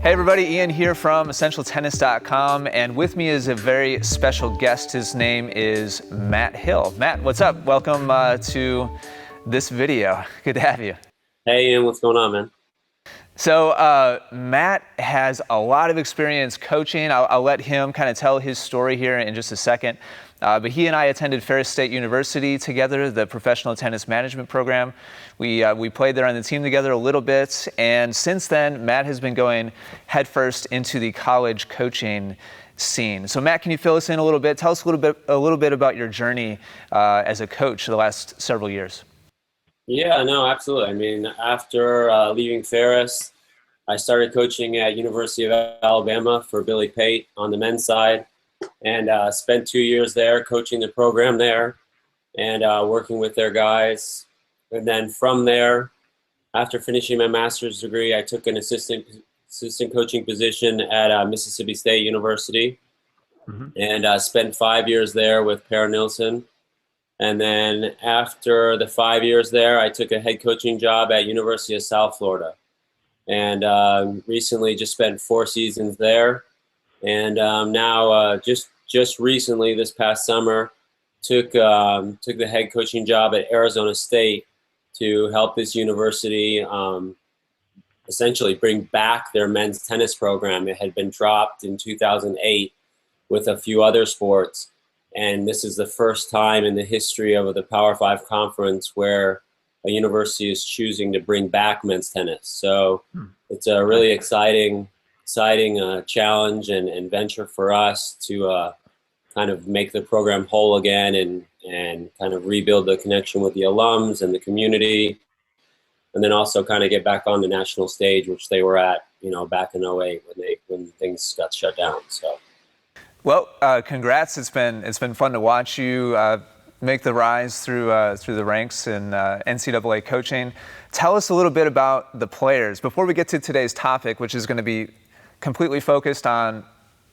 Hey everybody, Ian here from EssentialTennis.com, and with me is a very special guest. His name is Matt Hill. Matt, what's up? Welcome to this video. Good to have you. Hey Ian, what's going on, man? So Matt has a lot of experience coaching. I'll let him kind of tell his story here in just a second. But he and I attended Ferris State University together, the professional tennis management program. We played there on the team together a little bit, and since then, Matt has been going headfirst into the college coaching scene. So Matt, can you fill us in a little bit? Tell us a little bit about your journey as a coach the last several years. Yeah, no, absolutely. I mean, after leaving Ferris, I started coaching at University of Alabama for Billy Pate on the men's side, and spent 2 years there coaching the program there and working with their guys. And then from there, after finishing my master's degree, I took an assistant coaching position at Mississippi State University, and spent 5 years there with Per Nilsson. And then after the 5 years there, I took a head coaching job at University of South Florida, and recently just spent 4 seasons there. And now just recently this past summer, took the head coaching job at Arizona State to help this university essentially bring back their men's tennis program. It had been dropped in 2008 with a few other sports. And this is the first time in the history of the Power 5 conference where a university is choosing to bring back men's tennis. So it's a really exciting challenge and venture for us to kind of make the program whole again and kind of rebuild the connection with the alums and the community, and then also kind of get back on the national stage, which they were at, back in '08 when things got shut down. So. Well, congrats. It's been fun to watch you make the rise through the ranks in NCAA coaching. Tell us a little bit about the players before we get to today's topic, which is going to be completely focused on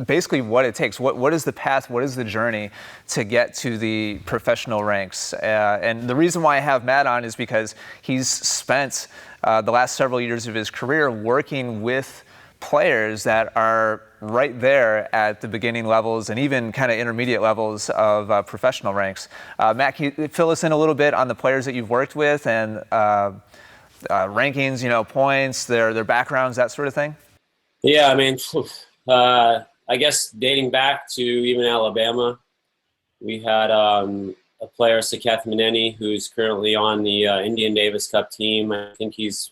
basically what it takes. What is the path? What is the journey to get to the professional ranks? And the reason why I have Matt on is because he's spent the last several years of his career working with players that are right there at the beginning levels and even kind of intermediate levels of professional ranks. Matt, can you fill us in a little bit on the players that you've worked with and rankings, points, their backgrounds, that sort of thing? Yeah, I mean, I guess dating back to even Alabama, we had a player, Saketh Maneni, who's currently on the Indian Davis Cup team. I think he's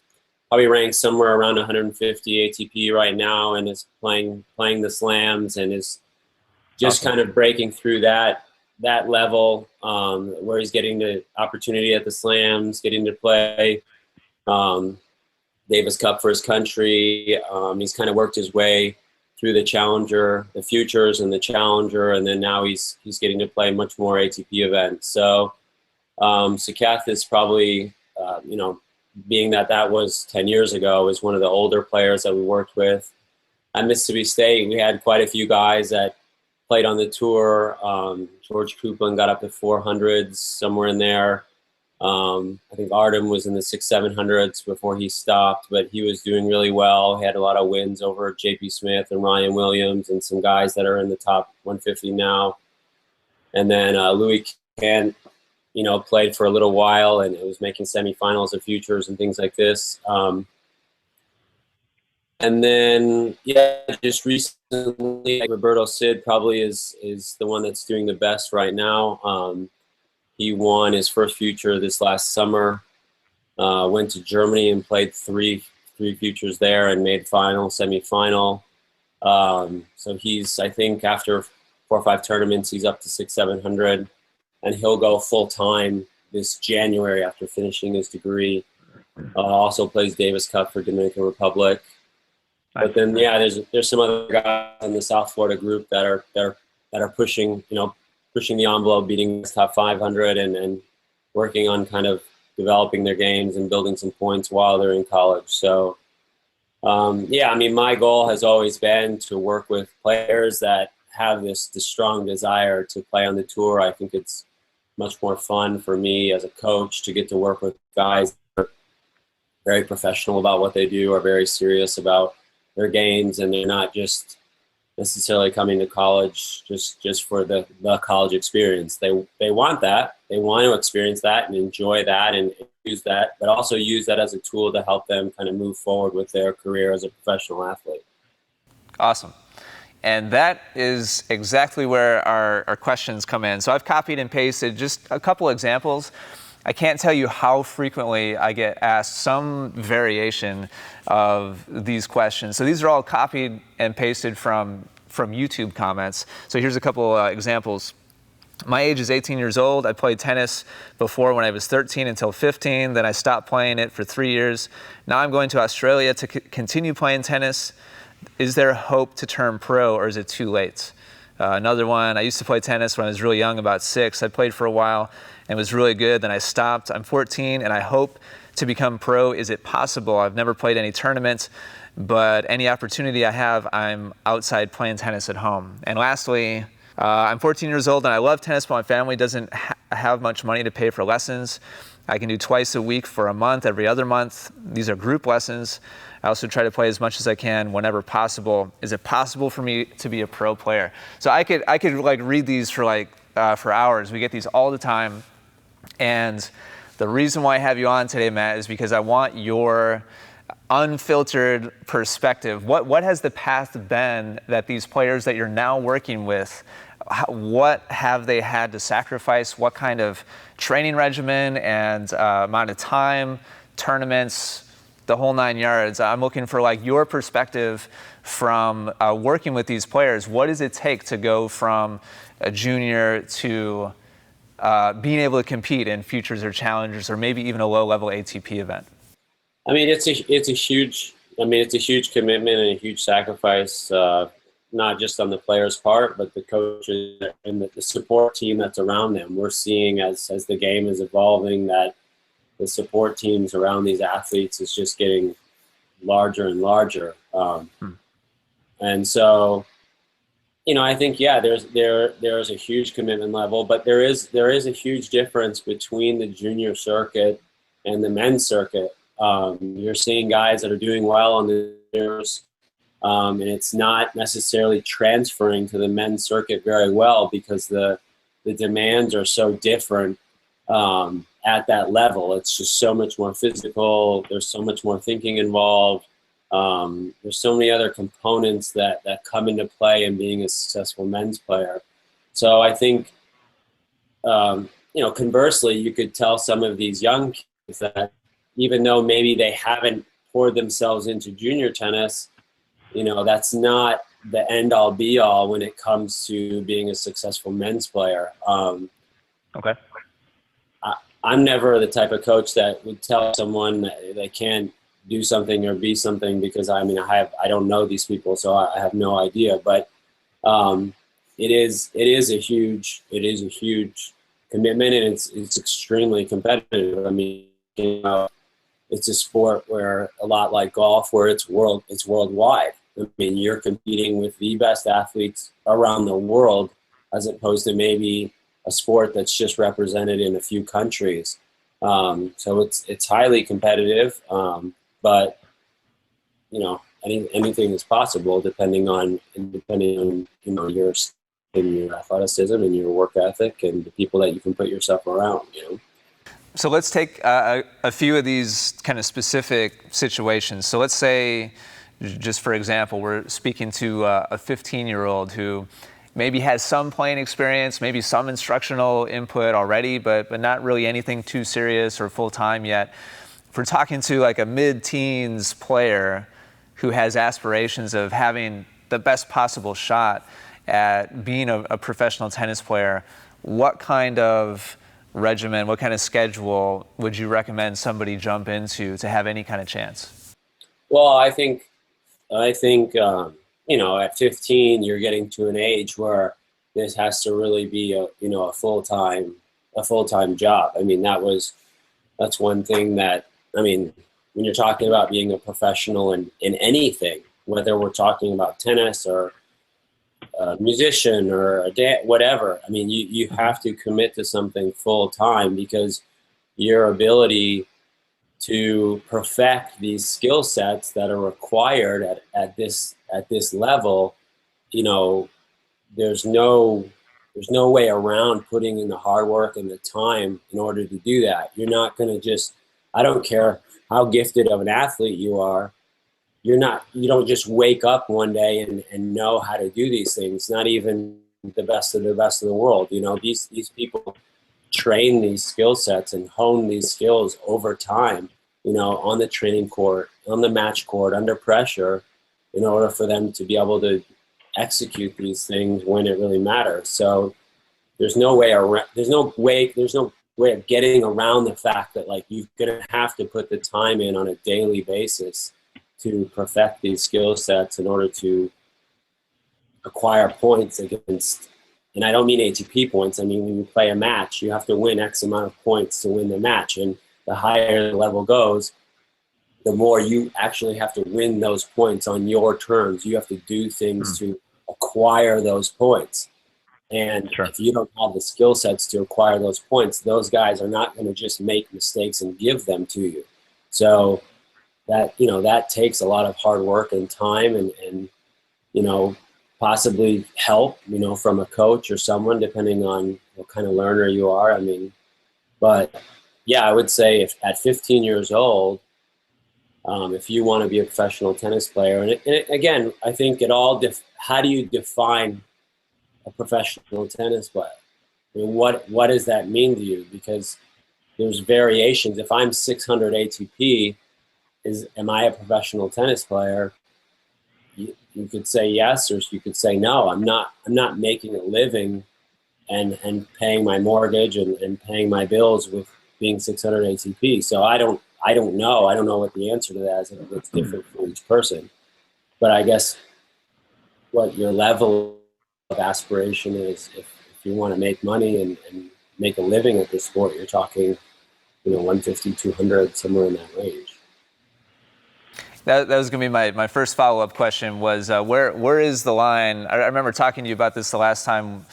probably ranked somewhere around 150 ATP right now, and is playing the slams and is just kind of breaking through that level where he's getting the opportunity at the slams, getting to play Davis Cup for his country. He's kind of worked his way through the Challenger, the Futures and the Challenger, and then now he's getting to play much more ATP events. So Saketh is probably, being that was 10 years ago, is one of the older players that we worked with. At Mississippi State, we had quite a few guys that played on the tour. George Coupland got up to 400s, somewhere in there. I think Artem was in the 600-700s before he stopped, but he was doing really well. He had a lot of wins over J.P. Smith and Ryan Williams and some guys that are in the top 150 now. And then Louis Kent, played for a little while and was making semifinals of Futures and things like this. And then, just recently, Roberto Cid probably is the one that's doing the best right now. He won his first Future this last summer, went to Germany and played three Futures there and made semifinal. So he's, I think, after 4 or 5 tournaments, he's up to 600-700, and he'll go full time this January after finishing his degree. Also plays Davis Cup for Dominican Republic. But then, there's some other guys in the South Florida group that are pushing, pushing the envelope, beating the top 500 and working on kind of developing their games and building some points while they're in college. So, my goal has always been to work with players that have this strong desire to play on the tour. I think it's much more fun for me as a coach to get to work with guys that are very professional about what they do, are very serious about their games, and they're not just necessarily coming to college just for the college experience. They want that. They want to experience that and enjoy that and use that, but also use that as a tool to help them kind of move forward with their career as a professional athlete. Awesome. And that is exactly where our questions come in. So I've copied and pasted just a couple examples. I can't tell you how frequently I get asked some variation of these questions. So these are all copied and pasted from YouTube comments. So here's a couple examples. My age is 18 years old. I played tennis before when I was 13 until 15. Then I stopped playing it for 3 years. Now I'm going to Australia to continue playing tennis. Is there hope to turn pro, or is it too late? Another one, I used to play tennis when I was really young, about 6. I played for a while and was really good. Then I stopped. I'm 14 and I hope to become pro. Is it possible? I've never played any tournaments, but any opportunity I have, I'm outside playing tennis at home. And lastly, I'm 14 years old and I love tennis, but my family doesn't have much money to pay for lessons. I can do twice a week for a month, every other month. These are group lessons. I also try to play as much as I can whenever possible. Is it possible for me to be a pro player? So I could like read these for hours. We get these all the time. And the reason why I have you on today, Matt, is because I want your unfiltered perspective. What has the path been that these players that you're now working with, what have they had to sacrifice? What kind of training regimen and amount of time, tournaments, the whole 9 yards? I'm looking for like your perspective from working with these players. What does it take to go from a junior to being able to compete in futures or challengers or maybe even a low-level ATP event? I mean, it's a huge commitment and a huge sacrifice, not just on the player's part, but the coaches and the support team that's around them. We're seeing as the game is evolving that the support teams around these athletes is just getting larger and larger. And so, I think, there's a huge commitment level, but there is a huge difference between the junior circuit and the men's circuit. You're seeing guys that are doing well on the juniors, and it's not necessarily transferring to the men's circuit very well because the demands are so different at that level. It's just so much more physical. There's so much more thinking involved. There's so many other components that come into play in being a successful men's player. So I think, conversely, you could tell some of these young kids that even though maybe they haven't poured themselves into junior tennis, that's not the end-all be-all when it comes to being a successful men's player. Okay. I'm never the type of coach that would tell someone that they can't do something or be something because I don't know these people, so I have no idea. But it is a huge commitment, and it's extremely competitive. I mean, it's a sport where a lot like golf, where it's worldwide. I mean, you're competing with the best athletes around the world, as opposed to maybe a sport that's just represented in a few countries. So it's highly competitive, but anything is possible depending on your athleticism and your work ethic and the people that you can put yourself around. So let's take a few of these kind of specific situations. So let's say, just for example, we're speaking to a 15-year-old who maybe has some playing experience, maybe some instructional input already, but not really anything too serious or full-time yet. If we're talking to like a mid-teens player who has aspirations of having the best possible shot at being a professional tennis player, what kind of regimen, what kind of schedule would you recommend somebody jump into to have any kind of chance? Well, I think at 15 you're getting to an age where this has to really be a full-time job. I mean, that's one thing that, when you're talking about being a professional in anything, whether we're talking about tennis or a musician or whatever, you have to commit to something full time because your ability to perfect these skill sets that are required at this level, you know, there's no way around putting in the hard work and the time in order to do that. You're not going to just, I don't care how gifted of an athlete you are, you don't just wake up one day and know how to do these things. Not even the best of the world. You know, these people train these skill sets and hone these skills over time, you know, on the training court, on the match court, under pressure, in order for them to be able to execute these things when it really matters. So there's no way of getting around the fact that, like, you're gonna have to put the time in on a daily basis to perfect these skill sets in order to acquire points against, and I don't mean ATP points, I mean when you play a match, you have to win X amount of points to win the match, and the higher the level goes, the more you actually have to win those points on your terms. You have to do things to acquire those points. And if you don't have the skill sets to acquire those points, those guys are not going to just make mistakes and give them to you. So that, you know, that takes a lot of hard work and time and you know, possibly help, you know, from a coach or someone, depending on what kind of learner you are. I mean, but yeah, I would say if at 15 years old, if you want to be a professional tennis player, and again, I think it all, how do you define a professional tennis player? I mean, what does that mean to you? Because there's variations. If I'm 600 ATP, am I a professional tennis player? You could say yes, or you could say no. I'm not making a living and paying my mortgage and paying my bills with being 600 ATP. So I don't know. I don't know what the answer to that is. It's different for each person. But I guess what your level of aspiration is, if you want to make money and make a living at this sport, you're talking, you know, 150, 200, somewhere in that range. That was going to be my first follow-up question was, where is the line? I remember talking to you about this the last time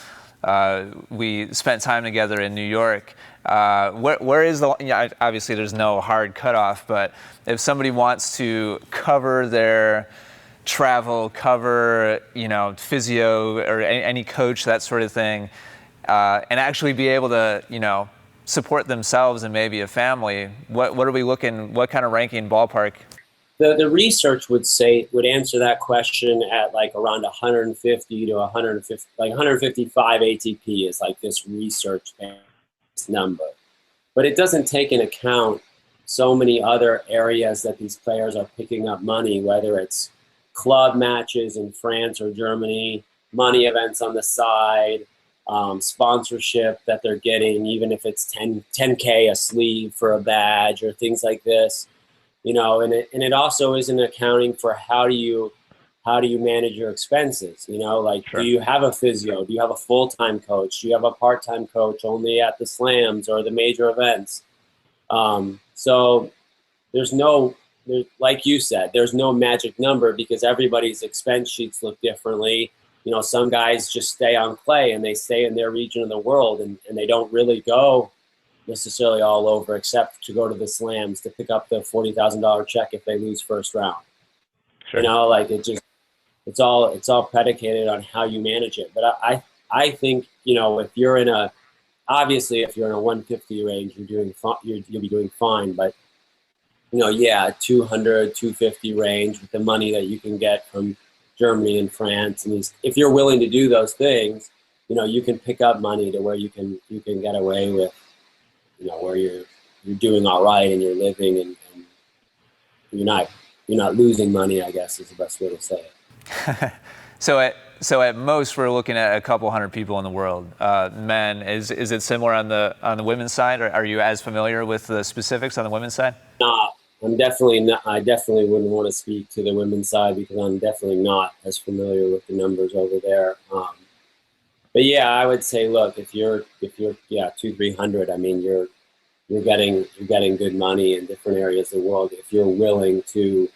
we spent time together in New York. Where is the, yeah, obviously there's no hard cutoff, but if somebody wants to cover their travel, cover, you know, physio or any coach, that sort of thing, and actually be able to, you know, support themselves and maybe a family, what are we looking, what kind of ranking ballpark? The research would answer that question at like around 150 to 150, like 155 ATP is like this research-based number. But it doesn't take into account so many other areas that these players are picking up money, whether it's club matches in France or Germany, money events on the side, sponsorship that they're getting, even if it's 10K a sleeve for a badge or things like this. You know, and it also isn't accounting for how do you manage your expenses. You know, like, do you have a physio? Do you have a full-time coach? Do you have a part-time coach only at the slams or the major events? So like you said, there's no magic number because everybody's expense sheets look differently. You know, some guys just stay on clay and they stay in their region of the world and they don't really go necessarily all over, except to go to the slams to pick up the $40,000 check if they lose first round. You know, like it's all predicated on how you manage it. But I think, you know, if you're in a 150 range, you'll be doing fine. But, you know, 200, 250 range with the money that you can get from Germany and France, and if you're willing to do those things, you know, you can pick up money to where you can get away with, you know, where you're doing all right and you're living and you're not losing money, I guess is the best way to say it. So at most we're looking at a couple hundred people in the world. Men, is it similar on the women's side, or are you as familiar with the specifics on the women's side? No, I'm definitely not. I definitely wouldn't want to speak to the women's side because I'm definitely not as familiar with the numbers over there. But yeah, I would say, look, if you're 200-300, I mean, you're getting good money in different areas of the world if you're willing to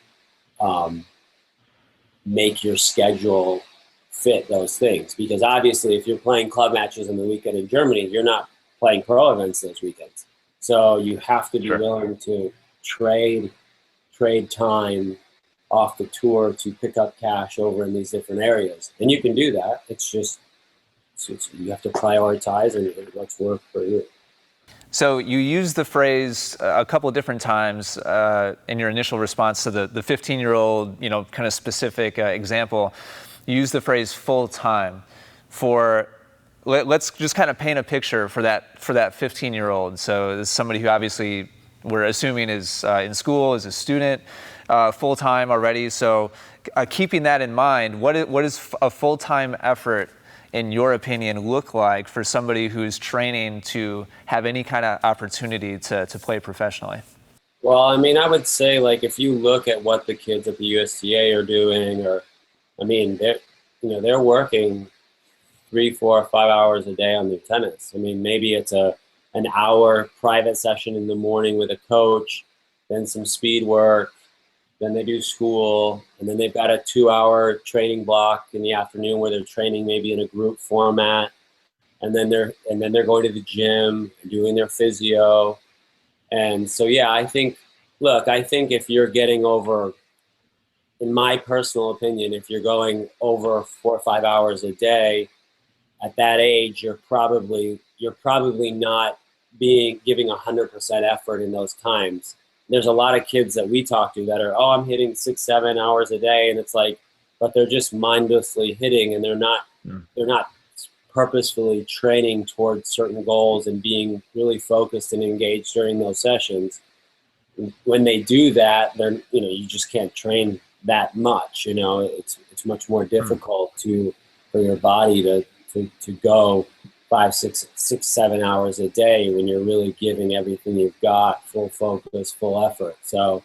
make your schedule fit those things. Because obviously, if you're playing club matches on the weekend in Germany, you're not playing pro events those weekends. So you have to be willing to trade time off the tour to pick up cash over in these different areas. And you can do that. It's just you have to prioritize and what's work for you. So you used the phrase a couple of different times in your initial response to the 15-year-old, kind of specific example. You used the phrase full time. Let's just kind of paint a picture for that 15-year-old. So this is somebody who obviously we're assuming is in school, is a student, full time already. So keeping that in mind, what is a full-time effort, in your opinion, look like for somebody who's training to have any kind of opportunity to play professionally? Well, I mean, I would say, like, if you look at what the kids at the USTA are doing, they're working 3, 4, 5 hours a day on their tennis. I mean, maybe it's an hour private session in the morning with a coach, then some speed work, then they do school, and then they've got a 2-hour training block in the afternoon where they're training maybe in a group format, and then they're going to the gym and doing their physio. And so, yeah, I think if you're getting over, in my personal opinion, if you're going over 4 or 5 hours a day at that age, you're probably not giving 100% effort in those times. There's a lot of kids that we talk to that are, I'm hitting 6, 7 hours a day, and it's like, but they're just mindlessly hitting, and they're not purposefully training towards certain goals and being really focused and engaged during those sessions. When they do that, then you just can't train that much. It's much more difficult for your body to go 5, 6, 7 hours a day when you're really giving everything you've got, full focus, full effort. So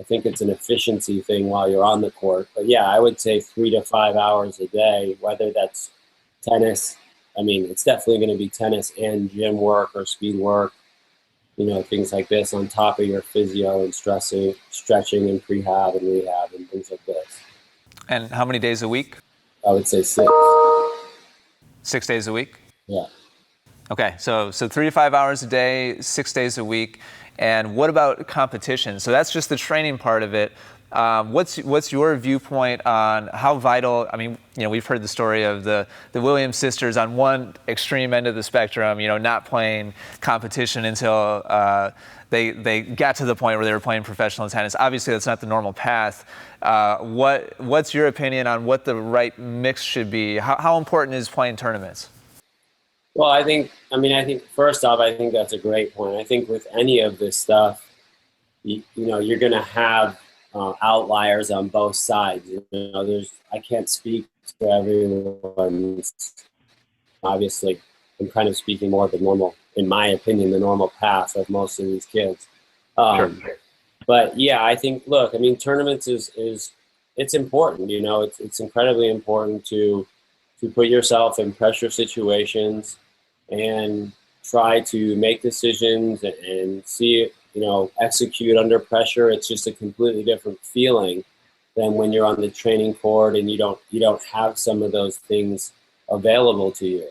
I think it's an efficiency thing while you're on the court. But yeah, I would say 3 to 5 hours a day, whether that's tennis. I mean, it's definitely going to be tennis and gym work or speed work, things like this on top of your physio and stretching and prehab and rehab and things like this. And how many days a week? I would say 6. 6 days a week? Yeah. Okay, so 3 to 5 hours a day, 6 days a week. And what about competition? So that's just the training part of it. What's your viewpoint on how vital? I mean, we've heard the story of the Williams sisters on one extreme end of the spectrum, not playing competition until they got to the point where they were playing professional tennis. Obviously, that's not the normal path. What's your opinion on what the right mix should be? How important is playing tournaments? Well, I think first off, I think that's a great point. I think with any of this stuff, you're going to have outliers on both sides. I can't speak to everyone. Obviously, I'm kind of speaking more of the normal, in my opinion, the normal path of most of these kids. Sure. But yeah, I think, tournaments it's important. It's incredibly important to put yourself in pressure situations and try to make decisions and see, execute under pressure. It's just a completely different feeling than when you're on the training court and you don't have some of those things available to you.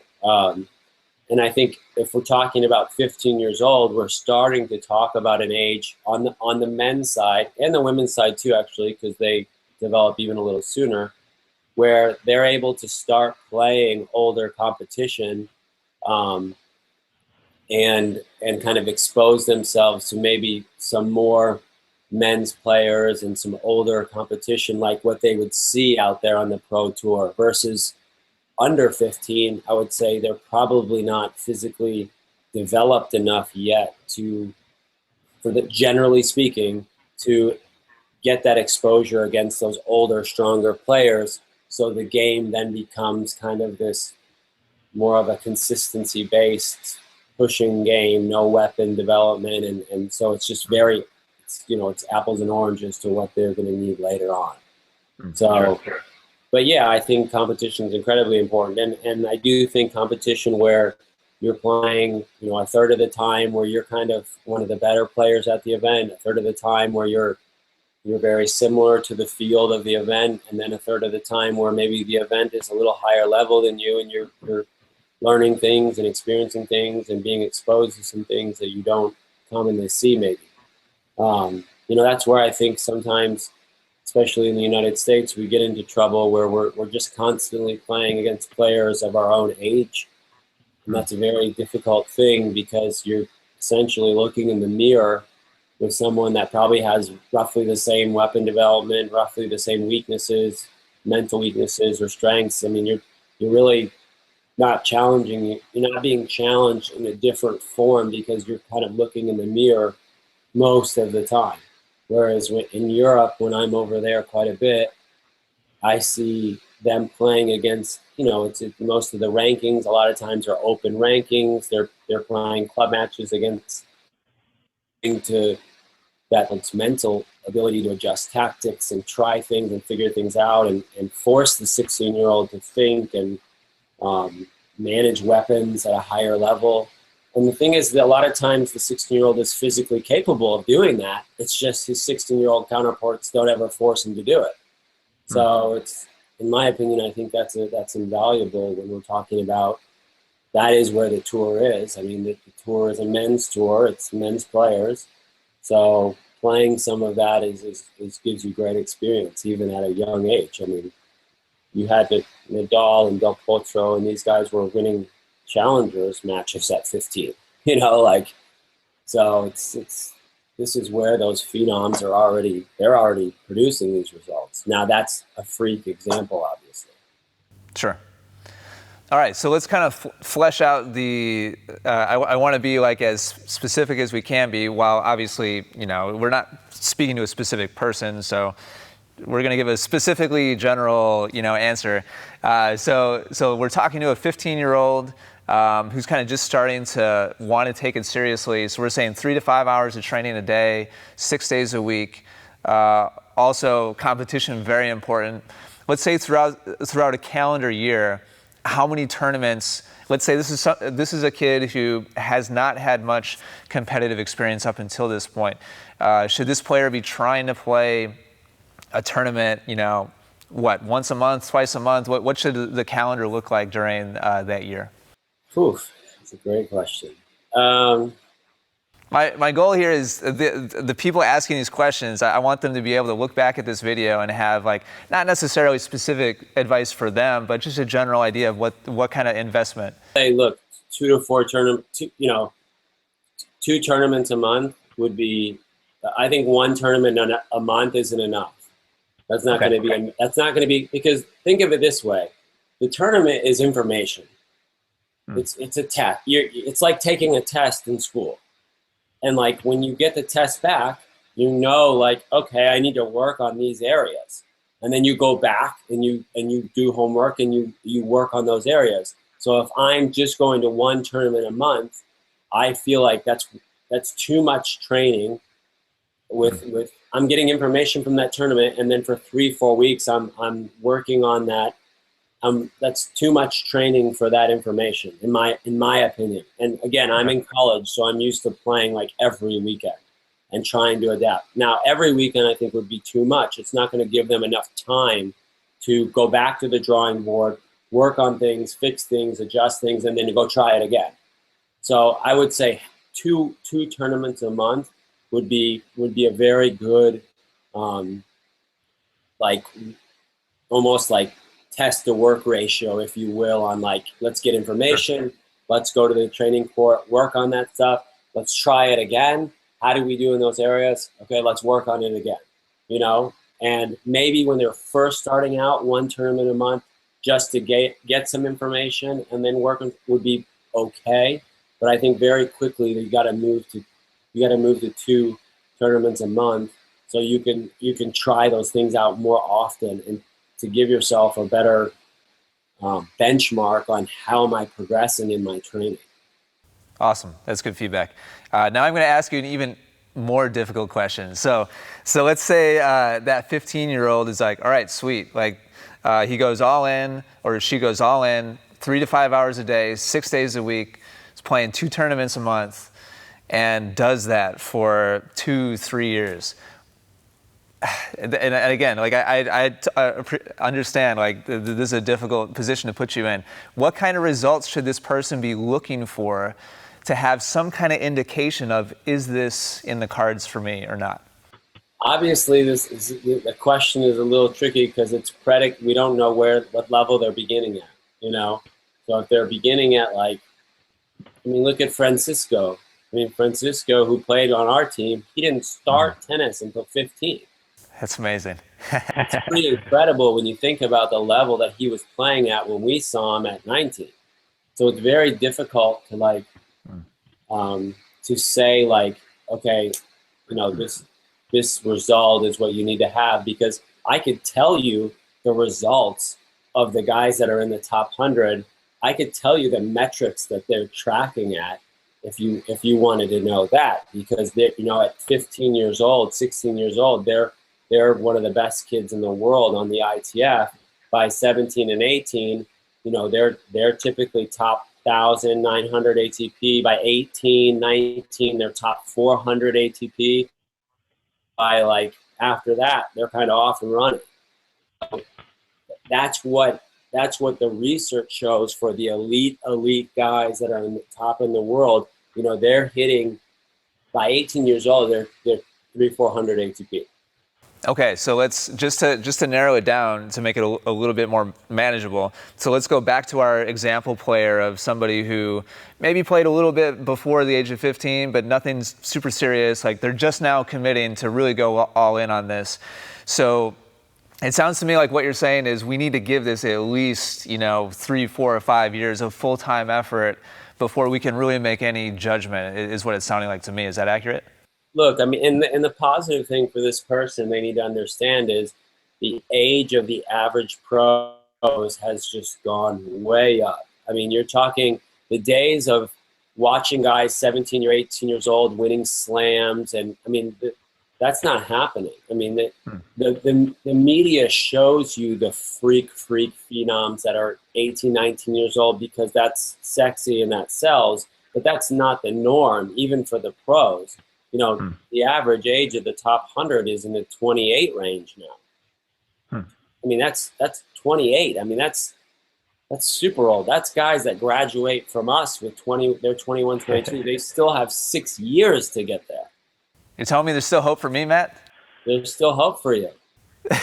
And I think if we're talking about 15 years old, we're starting to talk about an age on the men's side and the women's side too, actually, because they develop even a little sooner, where they're able to start playing older competition and kind of expose themselves to maybe some more men's players and some older competition like what they would see out there on the pro tour versus under 15. I would say they're probably not physically developed enough yet generally speaking, to get that exposure against those older, stronger players. So the game then becomes kind of this more of a consistency-based pushing game, no weapon development. And so it's just it's apples and oranges to what they're going to need later on. So, sure. But yeah, I think competition is incredibly important. And I do think competition where you're playing, a third of the time where you're kind of one of the better players at the event, a third of the time where you're very similar to the field of the event, and then a third of the time where maybe the event is a little higher level than you and you're learning things and experiencing things and being exposed to some things that you don't commonly see maybe. That's where I think sometimes, especially in the United States, we get into trouble where we're just constantly playing against players of our own age. And that's a very difficult thing because you're essentially looking in the mirror with someone that probably has roughly the same weapon development, roughly the same weaknesses, mental weaknesses or strengths. I mean, you're really not challenging. You're not being challenged in a different form because you're kind of looking in the mirror most of the time. Whereas in Europe, when I'm over there quite a bit, I see them playing against, it's most of the rankings. A lot of times are open rankings. They're playing club matches against into that it's mental ability to adjust tactics and try things and figure things out and force the 16-year-old to think and manage weapons at a higher level. And the thing is that a lot of times the 16-year-old is physically capable of doing that. It's just his 16-year-old counterparts don't ever force him to do it. So it's, in my opinion, I think that's invaluable when we're talking about that is where the tour is. I mean, the tour is a men's tour. It's men's players. So playing some of that is gives you great experience, even at a young age. I mean, you had Nadal and Del Potro, and these guys were winning challengers matches at 15. So it's this is where those phenoms they're already producing these results. Now that's a freak example, obviously. Sure. All right, so let's kind of flesh out I want to be like as specific as we can be, while obviously, we're not speaking to a specific person, so we're going to give a specifically general, answer. So we're talking to a 15-year-old who's kind of just starting to want to take it seriously. So we're saying 3 to 5 hours of training a day, 6 days a week. Also, competition, very important. Let's say throughout a calendar year, how many tournaments? Let's say this is a kid who has not had much competitive experience up until this point. Should this player be trying to play a tournament, once a month, twice a month? What should the calendar look like during that year? Oof, that's a great question. My goal here is the people asking these questions, I want them to be able to look back at this video and have not necessarily specific advice for them, but just a general idea of what kind of investment. Hey, look, 2 to 4 tournaments, 2 tournaments a month would be, I think 1 tournament a month isn't enough. That's not going to be, because think of it this way. The tournament is information. It's a test. It's like taking a test in school. And when you get the test back, okay, I need to work on these areas. And then you go back and you do homework and you work on those areas. So if I'm just going to 1 tournament a month, I feel like that's too much training with I'm getting information from that tournament, and then for 3-4 weeks I'm working on that. That's too much training for that information, in my opinion. And again, I'm in college, so I'm used to playing every weekend and trying to adapt. Now, every weekend I think would be too much. It's not going to give them enough time to go back to the drawing board, work on things, fix things, adjust things, and then to go try it again. So I would say two tournaments a month would be a very good, almost test to work ratio, if you will, on let's get information, let's go to the training court, work on that stuff, let's try it again. How do we do in those areas? Okay, let's work on it again, and maybe when they're first starting out, 1 tournament a month just to get some information and then work would be okay. But I think very quickly you got to move to 2 tournaments a month, so you can try those things out more often and to give yourself a better benchmark on how am I progressing in my training. Awesome. That's good feedback. Now I'm going to ask you an even more difficult question. So let's say that 15-year-old is all right, sweet. He goes all in, or she goes all in, 3 to 5 hours a day, 6 days a week, is playing 2 tournaments a month, and does that for 2-3 years. And again, I understand, this is a difficult position to put you in. What kind of results should this person be looking for to have some kind of indication of, is this in the cards for me or not? Obviously, the question is a little tricky because we don't know what level they're beginning at, you know? So if they're beginning at look at Francisco. Francisco, who played on our team, he didn't start tennis until 15. That's amazing. It's pretty incredible when you think about the level that he was playing at when we saw him at 19. So it's very difficult to to say okay, this result is what you need to have, because I could tell you the results of the guys that are in the top 100. I could tell you the metrics that they're tracking at if you wanted to know that, because they're, at 15 years old, 16 years old, they're one of the best kids in the world on the ITF. By 17 and 18, they're typically top 1,900 ATP. By 18, 19, they're top 400 ATP. By after that, they're kind of off and running. That's what the research shows for the elite guys that are in the top in the world. They're hitting, by 18 years old, they're 300-400 ATP. Okay, so let's just to narrow it down to make it a little bit more manageable. So let's go back to our example player of somebody who maybe played a little bit before the age of 15, but nothing's super serious. Like, they're just now committing to really go all in on this. So it sounds to me like what you're saying is we need to give this at least 3, 4, or 5 years of full-time effort before we can really make any judgment, is what it's sounding like to me. Is that accurate? Look, and the positive thing for this person they need to understand is the age of the average pros has just gone way up. You're talking the days of watching guys 17 or 18 years old winning slams, and that's not happening. The media shows you the freak phenoms that are 18, 19 years old because that's sexy and that sells, but that's not the norm, even for the pros. The average age of the top 100 is in the 28 range now. That's 28. That's super old. That's guys that graduate from us with 20. They're 21, 22. They still have 6 years to get there. You're telling me there's still hope for me, Matt? There's still hope for you. All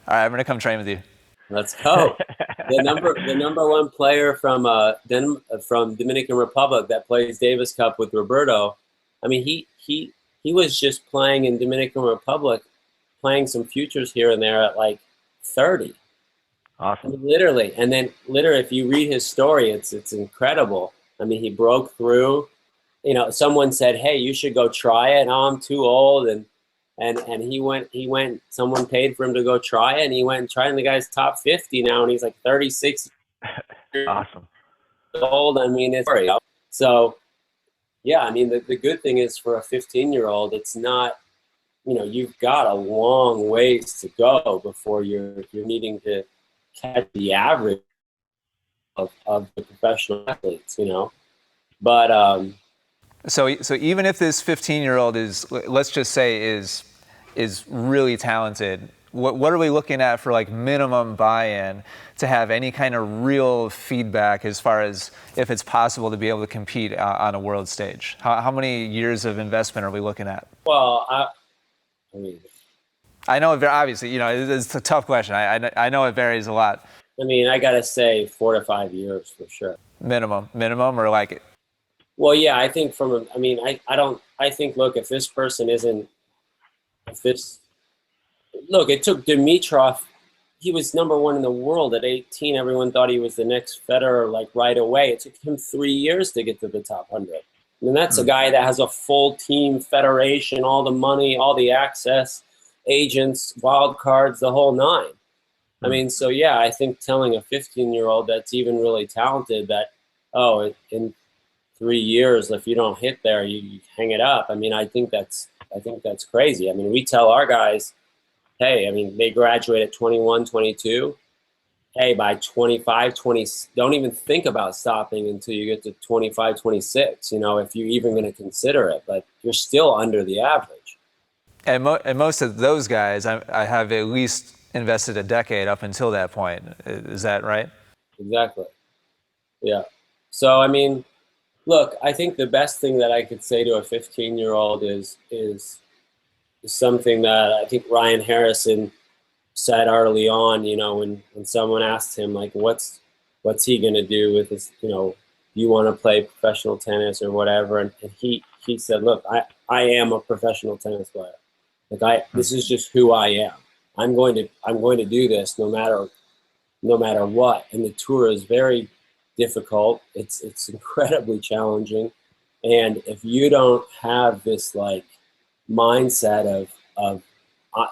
right, I'm gonna come train with you. Let's go. The number one player from Dominican Republic that plays Davis Cup with Roberto. He was just playing in Dominican Republic, playing some futures here and there at 30. Awesome. Literally, if you read his story, it's incredible. He broke through. Someone said, "Hey, you should go try it." "Oh, I'm too old," and he went. Someone paid for him to go try it, and he went and tried. And the guy's top 50 now, and he's 36. Awesome. Old. It's so. Yeah, the good thing is for a 15-year-old, it's not. You've got a long ways to go before you're needing to catch the average of the professional athletes. But. So even if this 15-year-old is, let's just say, is really talented, what are we looking at for minimum buy-in to have any kind of real feedback as far as if it's possible to be able to compete on a world stage? How many years of investment are we looking at? Well, I know obviously, it's a tough question. I know it varies a lot. I gotta say 4 to 5 years for sure. Minimum, or Well, yeah, I think I think, look, if this person it took Dimitrov, he was number one in the world at 18. Everyone thought he was the next Federer, right away. It took him 3 years to get to the top 100. That's a guy that has a full team, federation, all the money, all the access, agents, wild cards, the whole nine. So yeah, I think telling a 15-year-old that's even really talented that, in 3 years, if you don't hit there, you hang it up. I think that's crazy. We tell our guys, hey, they graduate at 21, 22. Hey, by 25, 20, don't even think about stopping until you get to 25, 26, if you're even going to consider it. But you're still under the average. And most of those guys, I have at least invested a decade up until that point. Is that right? Exactly. Yeah. So, I mean, look, I think the best thing that I could say to a 15-year-old is something that I think Ryan Harrison said early on. You know, when someone asked him like, what's he going to do with this? You know, do you want to play professional tennis or whatever? And he said, look, I am a professional tennis player. Like this is just who I am. I'm going to do this no matter what. And the tour is very difficult. It's incredibly challenging. And if you don't have this like mindset of I,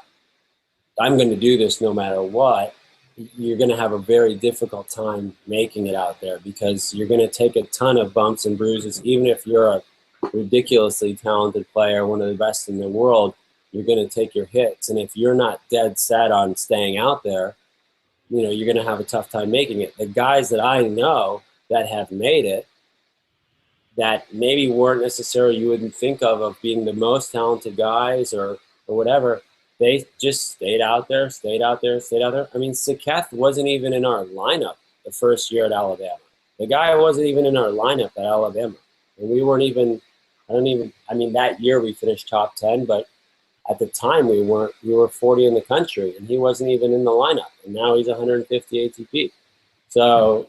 I'm going to do this no matter what, you're going to have a very difficult time making it out there, because you're going to take a ton of bumps and bruises. Even if you're a ridiculously talented player, one of the best in the world, you're going to take your hits. And if you're not dead set on staying out there, you know, you're going to have a tough time making it. The guys that I know that have made it, that maybe weren't necessarily you wouldn't think of being the most talented guys or whatever, they just stayed out there. I mean, Saketh wasn't even in our lineup the first year at Alabama. The guy wasn't even in our lineup at Alabama. And we weren't even, I mean, that year we finished top 10, but at the time we were 40 in the country, and he wasn't even in the lineup. And now he's 150 ATP. So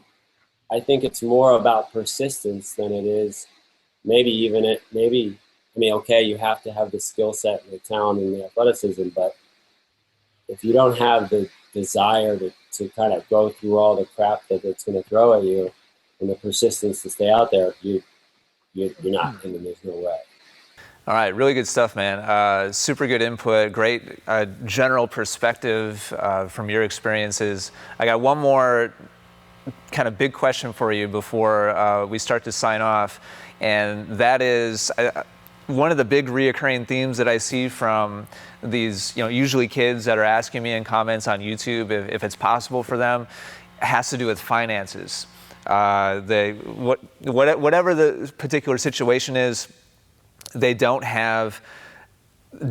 I think it's more about persistence than it is okay, you have to have the skill set and the talent and the athleticism, but if you don't have the desire to kind of go through all the crap that it's going to throw at you and the persistence to stay out there, you're not, and there's no way. All right, really good stuff, man. Super good input, great general perspective from your experiences. I got one more kind of big question for you before we start to sign off, and that is one of the big reoccurring themes that I see from these, usually kids that are asking me in comments on YouTube if it's possible for them, has to do with finances. Whatever the particular situation is, they don't have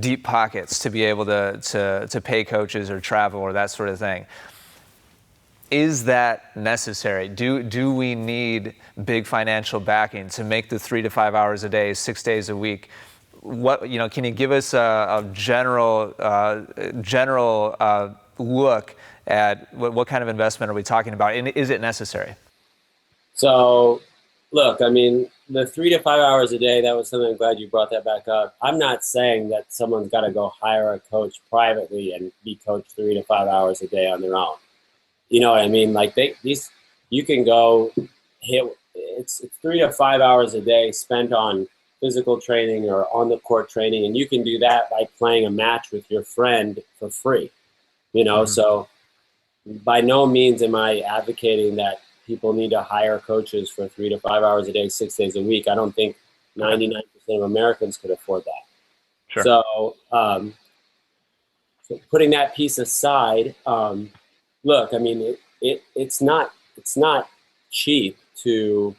deep pockets to be able to pay coaches or travel or that sort of thing. Is that necessary? Do we need big financial backing to make the 3 to 5 hours a day, 6 days a week? Can you give us a general look at what kind of investment are we talking about, and is it necessary? So, look, I mean, the 3 to 5 hours a day, that was something. I'm glad you brought that back up. I'm not saying that someone's got to go hire a coach privately and be coached 3 to 5 hours a day on their own. You know what I mean? Like you can go hit. It's 3 to 5 hours a day spent on physical training or on the court training, and you can do that by playing a match with your friend for free. So by no means am I advocating that people need to hire coaches for 3 to 5 hours a day, 6 days a week. I don't think 99% of Americans could afford that. Sure. So putting that piece aside. Look, I mean, it's not cheap to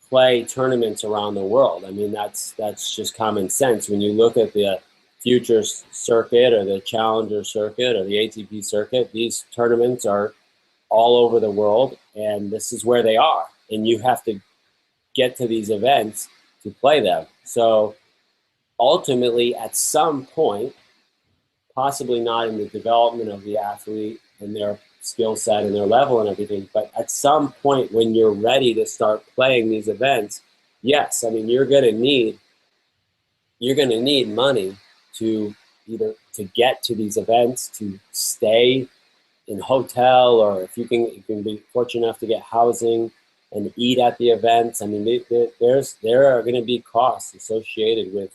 play tournaments around the world. I mean, that's just common sense. When you look at the Futures circuit or the Challenger circuit or the ATP circuit, these tournaments are all over the world, and this is where they are. And you have to get to these events to play them. So ultimately, at some point, possibly not in the development of the athlete and their skill set and their level and everything, but at some point when you're ready to start playing these events, yes, I mean, you're going to need money to either to get to these events, to stay in hotel, or if you can be fortunate enough to get housing and eat at the events. I mean, there are going to be costs associated with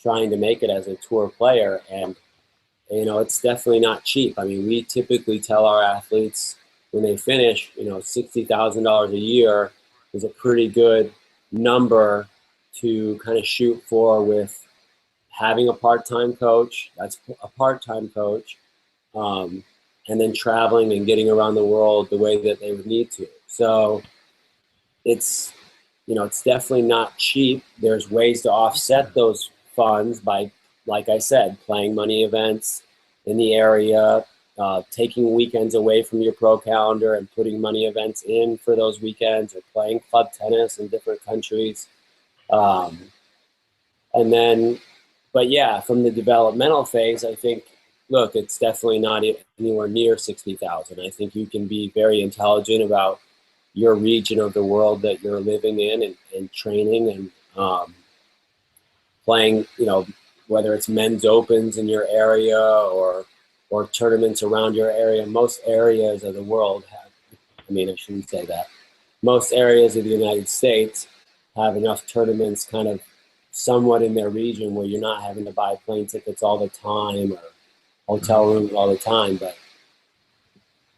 trying to make it as a tour player, and it's definitely not cheap. I mean, we typically tell our athletes when they finish, $60,000 a year is a pretty good number to kind of shoot for, with having a part-time coach. That's a part-time coach, and then traveling and getting around the world the way that they would need to. So it's definitely not cheap. There's ways to offset those funds by, like I said, playing money events in the area taking weekends away from your pro calendar and putting money events in for those weekends, or playing club tennis in different countries. And then, but yeah, from the developmental phase, I think, look, it's definitely not anywhere near 60,000. I think you can be very intelligent about your region of the world that you're living in, and training and playing, whether it's men's opens in your area or tournaments around your area. Most areas of the world have, I shouldn't say that. Most areas of the United States have enough tournaments kind of somewhat in their region where you're not having to buy plane tickets all the time or hotel rooms all the time. But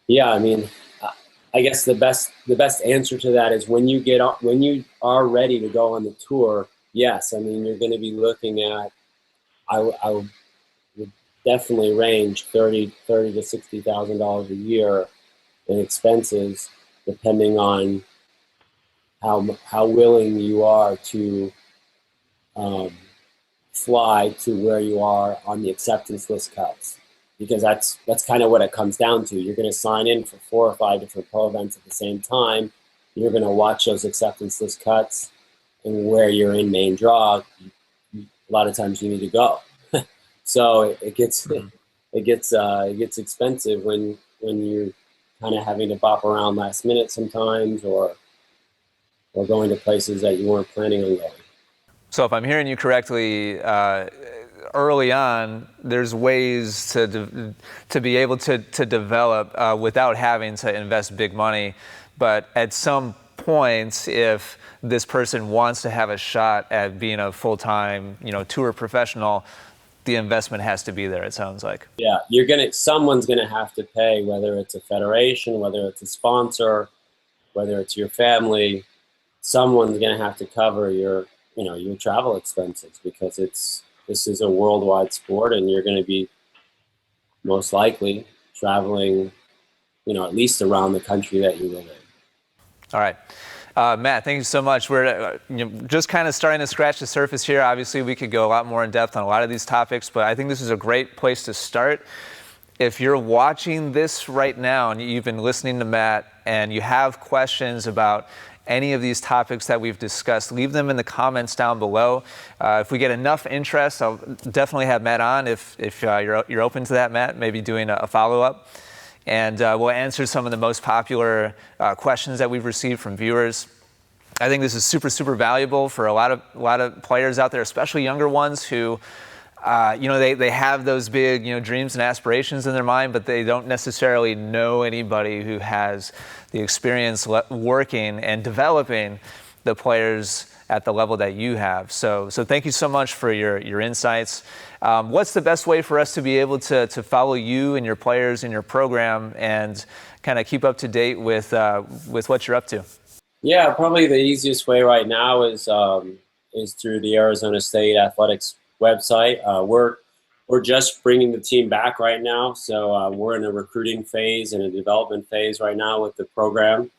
yeah, I guess the best answer to that is when you are ready to go on the tour. Yes, you're going to be looking at, I would definitely range $30,000 to $60,000 a year in expenses, depending on how willing you are to fly to where you are on the acceptance list cuts, because that's kind of what it comes down to. You're going to sign in for 4 or 5 different pro events at the same time. You're going to watch those acceptance list cuts, and where you're in main draw, a lot of times you need to go. So it gets expensive when you're kind of having to bop around last minute sometimes, or going to places that you weren't planning on going. So if I'm hearing you correctly, early on, there's ways to be able to develop without having to invest big money. But at some point, if this person wants to have a shot at being a full-time, tour professional, the investment has to be there, it sounds like. Yeah, someone's gonna have to pay, whether it's a federation, whether it's a sponsor, whether it's your family. Someone's gonna have to cover your travel expenses, because this is a worldwide sport, and you're gonna be most likely traveling, at least around the country that you live in. All right. Matt, thank you so much. We're just kind of starting to scratch the surface here. Obviously, we could go a lot more in depth on a lot of these topics, but I think this is a great place to start. If you're watching this right now and you've been listening to Matt and you have questions about any of these topics that we've discussed, leave them in the comments down below. If we get enough interest, I'll definitely have Matt on. If you're open to that, Matt, maybe doing a follow-up. And we'll answer some of the most popular questions that we've received from viewers. I think this is super, super valuable for a lot of players out there, especially younger ones who, they have those big, dreams and aspirations in their mind, but they don't necessarily know anybody who has the experience working and developing the players at the level that you have. So thank you so much for your insights. What's the best way for us to be able to follow you and your players in your program and kind of keep up to date with what you're up to? Yeah, probably the easiest way right now is through the Arizona State Athletics website. We're just bringing the team back right now, so we're in a recruiting phase and a development phase right now with the program.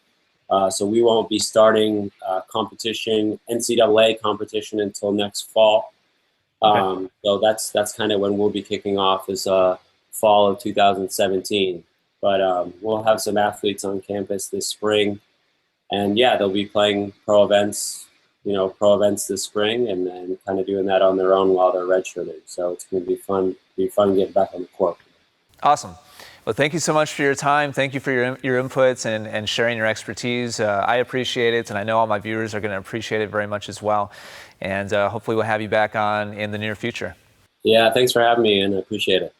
So we won't be starting competition, NCAA competition, until next fall. Okay. So that's kind of when we'll be kicking off, is fall of 2017. But we'll have some athletes on campus this spring, and yeah, they'll be playing pro events this spring, and then kind of doing that on their own while they're redshirting. So it's going to be fun getting back on the court. Awesome. Well, thank you so much for your time. Thank you for your inputs and sharing your expertise. I appreciate it, and I know all my viewers are going to appreciate it very much as well. And hopefully we'll have you back on in the near future. Yeah, thanks for having me, and I appreciate it.